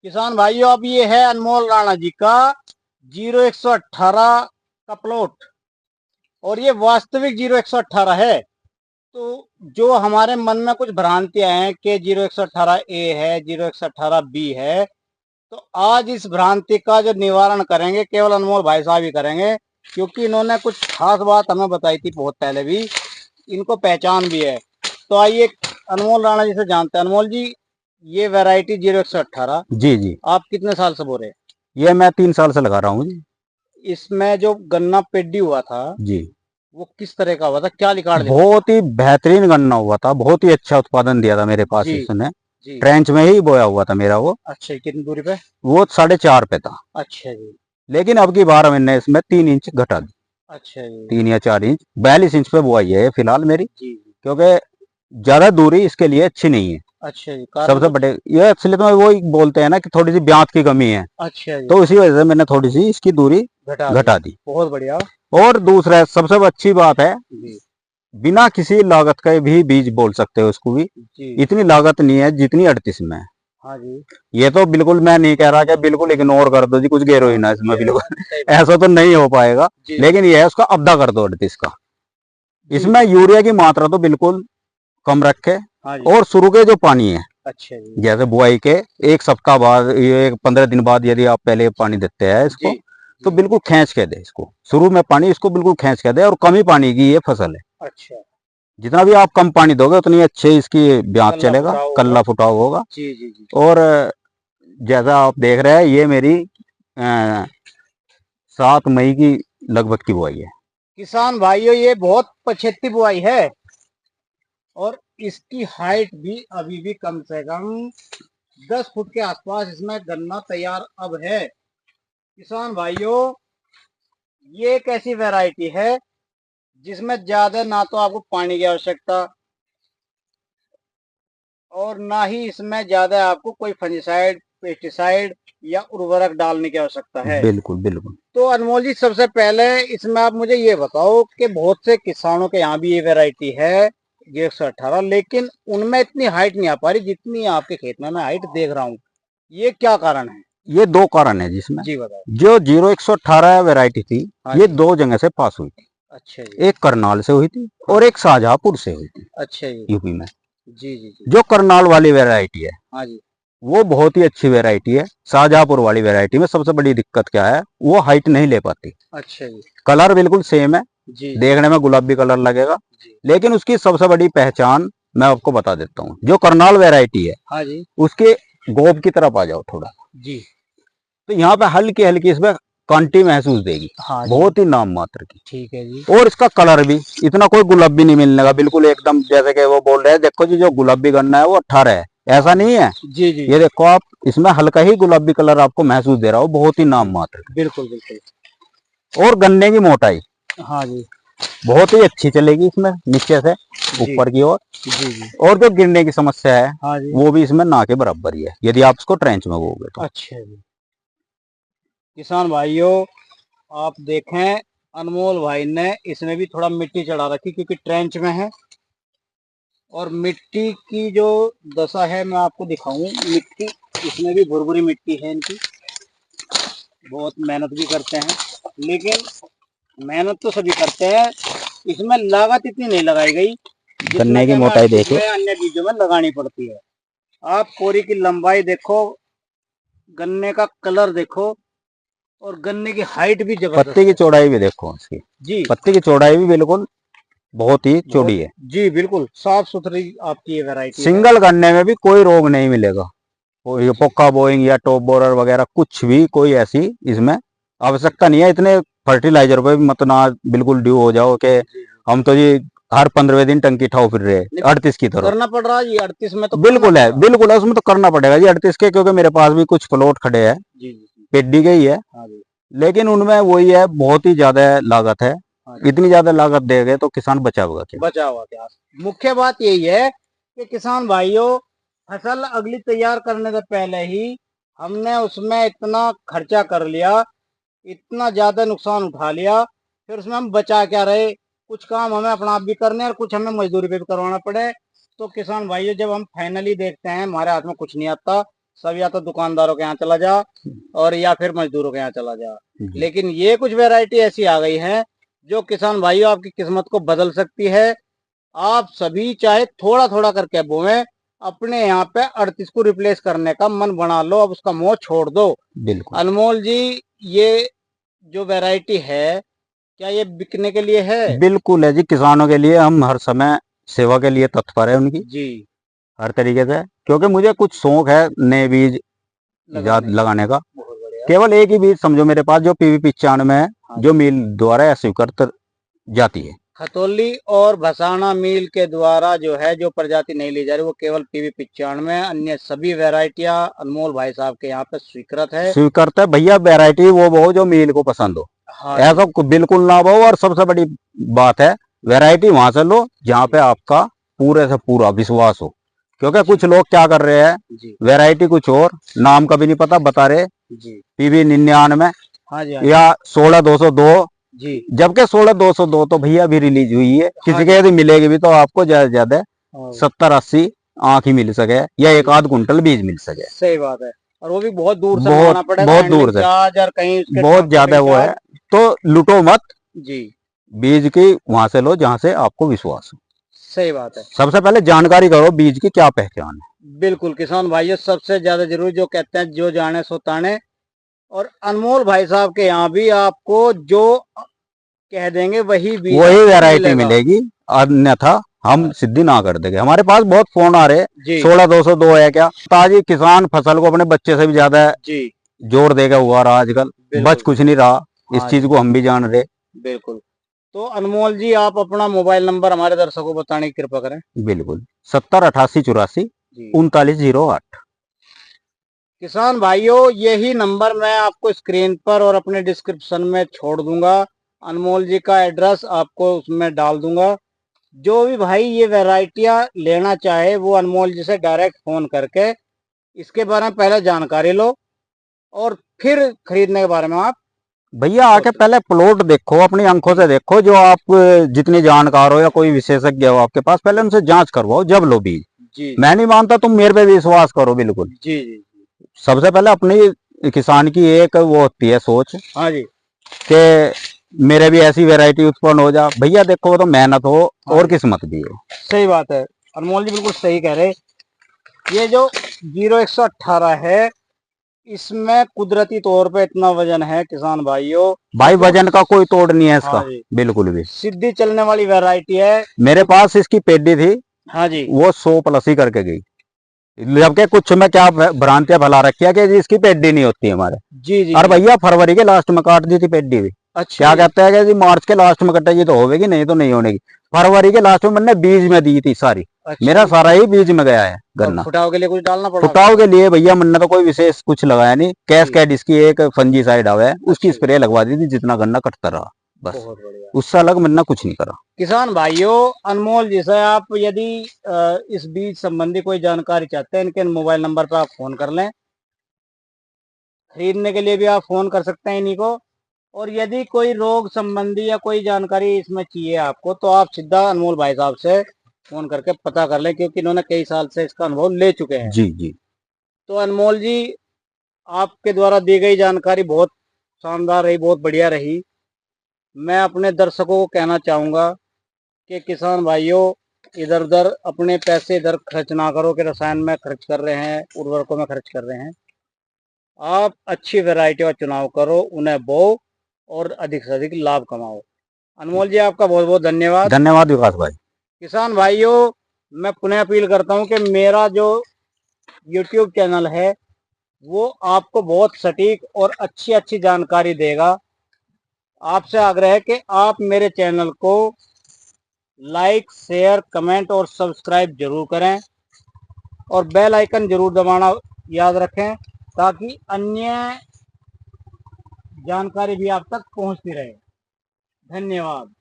किसान भाइयों, अब ये है अनमोल राणा जी का 0118 का प्लॉट और ये वास्तविक 0118 है। तो जो हमारे मन में कुछ भ्रांतियां हैं कि 0118 ए है, 0118 बी है, तो आज इस भ्रांति का जो निवारण करेंगे केवल अनमोल भाई साहब ही करेंगे, क्योंकि इन्होंने कुछ खास बात हमें बताई थी बहुत पहले भी, इनको पहचान भी है। तो आइए अनमोल राणा जी से जानते हैं। अनमोल जी, ये वैरायटी 0118 जी जी, आप कितने साल से बो रहे हैं? ये मैं 3 साल से लगा रहा हूँ जी। इसमें जो गन्ना पेडी हुआ था जी, वो किस तरह का हुआ था, क्या रिकॉर्ड देता था? बहुत ही बेहतरीन गन्ना हुआ था, बहुत ही अच्छा उत्पादन दिया था मेरे पास जी इसने। जी। ट्रेंच में ही बोया हुआ था मेरा वो। अच्छा जी, कितनी दूरी पे? वो 4.5 पे था। अच्छा जी। लेकिन अब की बार मैंने इसमें 3 इंच घटा दी। अच्छा जी। 3 या 4 इंच, 42 इंच पे बुआई है ये फिलहाल मेरी। जी जी। क्योंकि ज्यादा दूरी इसके लिए अच्छी नहीं है। अच्छा जी, कारण सबसे कुछ? बड़े ये एक्चुअली तो वो ही बोलते हैं ना कि थोड़ी सी ब्यांत की कमी है। अच्छा जी, तो इसी वजह से मैंने थोड़ी सी इसकी दूरी घटा दी। घटा दी। बहुत बढ़िया। और दूसरा सबसे अच्छी बात है, जी बिना किसी लागत के भी बीज बोल सकते हो उसको भी। जी। इतनी लागत नहीं है जितनी 38 में है। हाँ जी। ये तो बिल्कुल मैं नहीं कह रहा कि बिल्कुल इग्नोर कर दो जी, कुछ गेरो ही हाँ, ना इसमें ये बिल्कुल। सही बात। ऐसा तो नहीं हो पाएगा। जी जी। लेकिन ये है उसका अब्दा कर दो 38 का। जी इसमें जी। यूरिया की मात्रा तो बिल्कुल कम रखे। हाँ जी। और शुरू के जो पानी है, अच्छा जी। जैसे बुआई के 1 सप्ताह बाद, ये 15 दिन बाद यदि आप पहले पानी देते हैं जी इसको, तो जी। बिल्कुल खींच के दे इसको। शुरू में पानी इसको बिल्कुल खींच के दे। और कम ही पानी की ये फसल है। अच्छा। जितना भी आप कम पानी दोगे उतनी अच्छे इसकी ब्याज कल्ला चलेगा, फुटाव होगा। कल्ला फुटाव होगा। जी जी जी। और जैसा आप देख रहे हैं, ये मेरी 7 मई की लगभग की बुआई है। किसान भाइयों, ये बहुत पछेती बुआई है और इसकी हाइट भी अभी भी कम से कम 10 फुट के आसपास इसमें गन्ना तैयार अब है। किसान भाइयों, ये एक ऐसी वैरायटी है जिसमें ज्यादा ना तो आपको पानी की आवश्यकता और ना ही इसमें ज्यादा आपको कोई फंगिसाइड, पेस्टिसाइड या उर्वरक डालने की आवश्यकता है। बिल्कुल बिल्कुल। तो अनमोल जी, सबसे पहले इसमें आप मुझे ये बताओ कि बहुत से किसानों के यहाँ भी ये वैरायटी है 118, लेकिन उनमें इतनी हाइट नहीं आ पा रही जितनी आपके खेत में मैं हाइट देख रहा हूँ। ये क्या कारण है? ये 2 कारण है जिसमें। जी बताओ। जो 0118 वैरायटी थी, हाँ ये जी। 2 जगह से पास हुई थी। अच्छा जी। एक करनाल से हुई थी हाँ। और एक शाहजहांपुर से हुई थी, अच्छा जी। यूपी में। जी जी जी। जो करनाल वाली वैरायटी है, हाँ जी। वो बहुत ही अच्छी वैरायटी है। शाहजहांपुर वाली वैरायटी में सबसे बड़ी दिक्कत क्या है, वो हाइट नहीं ले पाती। अच्छा जी। कलर बिल्कुल सेम है, जी जी। देखने में गुलाबी कलर लगेगा। जी। लेकिन उसकी सबसे बड़ी पहचान मैं आपको बता देता हूँ। जो करनाल वैरायटी है, हाँ जी। उसके गोब की तरफ आ जाओ थोड़ा, जी। तो यहाँ पे हल्की हल्की इसमें कांटी महसूस देगी, हाँ जी। बहुत ही नाम मात्र की। ठीक है जी। और इसका कलर भी इतना कोई गुलाबी नहीं मिलने का, बिल्कुल एकदम जैसे कि वो बोल रहे हैं, देखो जी जो गुलाबी गन्ना है वो 18 है, ऐसा हाँ जी। नहीं है। जी जी ये जी। देखो आप, इसमें हल्का ही गुलाबी कलर आपको महसूस दे रहा हो, बहुत ही नाम मात्र बिल्कुल बिल्कुल। का। और गन्ने की मोटाई हाँ जी। बहुत ही अच्छी चलेगी इसमें, नीचे से जी ऊपर की ओर। जी जी। और जो गिरने की समस्या है, हाँ जी। वो भी इसमें ना के बराबर ही है यदि आप इसको ट्रेंच में बोओगे तो। अच्छा जी। किसान भाइयों, आप देखें, अनमोल भाई ने इसमें भी थोड़ा मिट्टी चढ़ा रखी क्योंकि ट्रेंच में है। और मिट्टी की जो दशा है मैं आपको दिखाऊं। मिट्टी, इसमें भी भुरभुरी मिट्टी है इनकी। बहुत मेहनत भी करते हैं, लेकिन मेहनत तो सभी करते हैं, इसमें लागत इतनी नहीं लगाई गई जितना गन्ने कि की हमें मोटाई 38 देखो, में अन्य बीजों में लगानी पड़ती है। आप कोरी की लंबाई देखो, गन्ने का कलर देखो और गन्ने की हाइट भी पत्ती जबरदस्त की है। चौड़ाई भी देखो इसकी। जी। पत्ती की चौड़ाई भी बिल्कुल बहुत ही बहुत। चौड़ी है। जी बिल्कुल साफ सुथरी आपकी ये वैरायटी है। सिंगल गन्ने में भी कोई रोग नहीं मिलेगा। ये जी पोक्का बोइंग या टॉप बोरर वगैरह कुछ भी कोई ऐसी इसमें आवश्यकता नहीं है। इतने फर्टिलाइजर पे भी मत ना बिल्कुल ड्यू हो जाओ कि जी। हम तो जी हर 15वें दिन टंकी ठाओ फिर रहे नहीं, 38 की तरफ। करना पड़ रहा है जी, 38 में तो करना बिल्कुल पड़ है, रहा। बिल्कुल है, उसमें तो करना पड़ेगा जी 38 के, क्योंकि मेरे पास भी कुछ प्लॉट खड़े हैं, जी जी जी। पेडी के ही है। हाँ जी। लेकिन उनमें वही है, बहुत ही ज्यादा लागत है। हाँ जी। इतनी ज्यादा लागत देंगे तो किसान बचाओगा क्या। बचा हुआ क्या? मुख्य बात यही है कि किसान भाइयों, फसल अगली तैयार करने से पहले ही हमने उसमें इतना खर्चा कर लिया, इतना ज्यादा नुकसान उठा लिया, फिर उसमें हम बचा क्या रहे? कुछ काम हमें अपना आप भी करने और कुछ हमें मजदूरी पे भी करवाना पड़े। तो किसान भाइयों, जब हम फाइनली देखते हैं हमारे हाथ में कुछ नहीं आता, सब या तो दुकानदारों के यहाँ चला जा और या फिर मजदूरों के यहाँ चला जा। जी। लेकिन ये कुछ वैरायटी ऐसी आ गई है जो किसान भाइयों आपकी किस्मत को बदल सकती है। आप सभी चाहे थोड़ा थोड़ा करके बोएं, अपने यहाँ पे 38 को रिप्लेस करने का मन बना लो, अब उसका मोह छोड़ दो। बिल्कुल अनमोल जी, ये जो वैरायटी है क्या ये बिकने के लिए है? बिल्कुल है जी, किसानों के लिए हम हर समय सेवा के लिए तत्पर है उनकी, जी, हर तरीके से। क्योंकि मुझे कुछ शौक है नए बीज लगाने का। बहुत बढ़िया। केवल एक ही बीज समझो मेरे पास जो PV 95 है, हाँ। जो मिल द्वारा या स्वीकृत जाती है। खतौली और भसाना मिल के द्वारा जो है जो प्रजाति नहीं ली जा रही वो केवल PV 95 है। अन्य सभी वैरायटियां अनमोल भाई साहब के यहाँ पे स्वीकृत है। स्वीकृत है भैया, वैरायटी वो जो मिल को पसंद हो। हाँ, ऐसा बिल्कुल ना हो। और सबसे बड़ी बात है, वैरायटी वहां से लो जहाँ पे आपका पूरे से पूरा विश्वास हो। क्योंकि कुछ लोग क्या कर रहे हैं, वैरायटी कुछ और, नाम का भी नहीं पता, बता रहे जी PV 99 हाँ जी या 16202 जी। जबकि 16202 तो भैया अभी रिलीज हुई है। किसी हाँ के यदि मिलेगी भी तो आपको ज्यादा से ज्यादा हाँ, 70-80 आंख ही मिल सके या एक आध कुंटल बीज मिल सके। सही बात है। और वो भी बहुत दूर से बहुत मंगाना पड़ेगा, बहुत दूर से, चार्ज और कहीं उसके बहुत ज्यादा वो है। तो लूटो मत जी, बीज की, वहां से लो जहां से आपको विश्वास हो। सही बात है। सबसे पहले जानकारी करो बीज की क्या पहचान है। बिल्कुल किसान भाइयों, सबसे ज्यादा जरूरी जो कहते हैं जो जाने सो ताने। और अनमोल भाई साहब के यहाँ भी आपको जो कह देंगे वही बीज वही आपको वैरायटी मिलेगा। मिलेगी, अन्यथा हम सिद्धि ना कर देंगे। हमारे पास बहुत फोन आ रहे हैं, जी 16202 है क्या? ताजी किसान फसल को अपने बच्चे से भी ज्यादा जी, जोर देगा हुआ रहा आजकल, बच कुछ नहीं रहा। इस हाँ चीज जी, को हम भी जान रहे। बिल्कुल। तो अनमोल जी, आप अपना मोबाइल नंबर हमारे दर्शकों को बताने की कृपा करें। बिल्कुल 70 88 84 जी 3908। किसान भाइयों, यही नंबर मैं आपको स्क्रीन पर और अपने डिस्क्रिप्शन में छोड़ दूंगा। अनमोल जी का एड्रेस आपको उसमें डाल दूंगा। जो भी भाई ये वैरायटियां लेना चाहे वो अनमोल जी से डायरेक्ट फोन करके इसके बारे में पहले जानकारी लो और फिर खरीदने के बारे में आप भैया आके पहले प्लॉट देखो, अपनी आंखों से देखो। जो आप जितनी जानकार हो या कोई विशेषज्ञ हो आपके पास, पहले उनसे जांच करवाओ जब लो बीज। जी मैं नहीं मानता, तुम मेरे पे विश्वास करो बिल्कुल। जी जी सबसे पहले अपनी किसान की एक वो होती है सोच हाँ जी, कि मेरे भी ऐसी वैरायटी उत्पन्न हो जा। भैया देखो, वो तो मेहनत हो हाँ और जी। किस्मत भी हो। सही बात है, अनमोल जी बिल्कुल सही कह रहे। ये जो 0118 है, इसमें कुदरती तौर पे इतना वजन है किसान भाइयों, भाई जो वजन का कोई तोड़ नहीं है इसका, हाँ जी, बिल्कुल भी। सीधी चलने वाली वैरायटी है। मेरे पास इसकी पेडी थी, हाँ जी वो 100+ ही करके गई। जबकि कुछ में क्या भ्रांतियां फैला रखी है कि जी इसकी पेडी नहीं होती हमारे। जी जी और जी। भैया फरवरी के लास्ट में काट दी थी पेडी भी। अच्छा क्या जी, कहते हैं कि जी मार्च के लास्ट में कटेगी तो होगी, नहीं तो नहीं होगी। फरवरी के लास्ट में मैंने बीज में दी थी सारी। अच्छा मेरा जी। सारा ही बीज में गया है और गन्ना। फुटाव के लिए कुछ डालना पड़ा? फुटाव के लिए भैया मैंने तो कोई विशेष कुछ लगाया नहीं। कैश जी, कैड इसकी एक फंजीसाइड आवा है, उसकी अच्छा जी, स्प्रे लगवा दी थी, जितना गन्ना कटता रहा बस। बहुत बढ़िया। उससे अलग मैंने कुछ नहीं करा। किसान भाइयों, अनमोल जी से आप यदि इस बीज संबंधी कोई जानकारी चाहते हैं, इनके मोबाइल नंबर पर आप फोन कर लें। खरीदने के लिए भी आप फोन कर सकते हैं इन्हीं को। और यदि कोई रोग संबंधी या कोई जानकारी इसमें चाहिए आपको, तो आप सीधा अनमोल भाई साहब से फोन करके पता कर लें, क्योंकि इन्होंने कई साल से इसका अनुभव ले चुके हैं। जी जी। तो अनमोल जी, आपके द्वारा दी गई जानकारी बहुत शानदार रही, बहुत बढ़िया रही। मैं अपने दर्शकों को कहना चाहूंगा कि किसान भाइयों, इधर उधर अपने पैसे इधर खर्च ना करो कि रसायन में खर्च कर रहे हैं, उर्वरकों में खर्च कर रहे हैं। आप अच्छी वैरायटी का चुनाव करो, उन्हें बो और अधिक से अधिक लाभ कमाओ। अनमोल जी, आपका बहुत बहुत धन्यवाद। धन्यवाद विकास भाई। किसान भाइयों, मैं पुनः अपील करता हूं कि मेरा जो YouTube चैनल है वो आपको बहुत सटीक और अच्छी अच्छी जानकारी देगा। आपसे आग्रह है कि आप मेरे चैनल को लाइक, शेयर, कमेंट और सब्सक्राइब जरूर करें और बेल आइकन जरूर दबाना याद रखें, ताकि अन्य जानकारी भी आप तक पहुंचती रहे। धन्यवाद।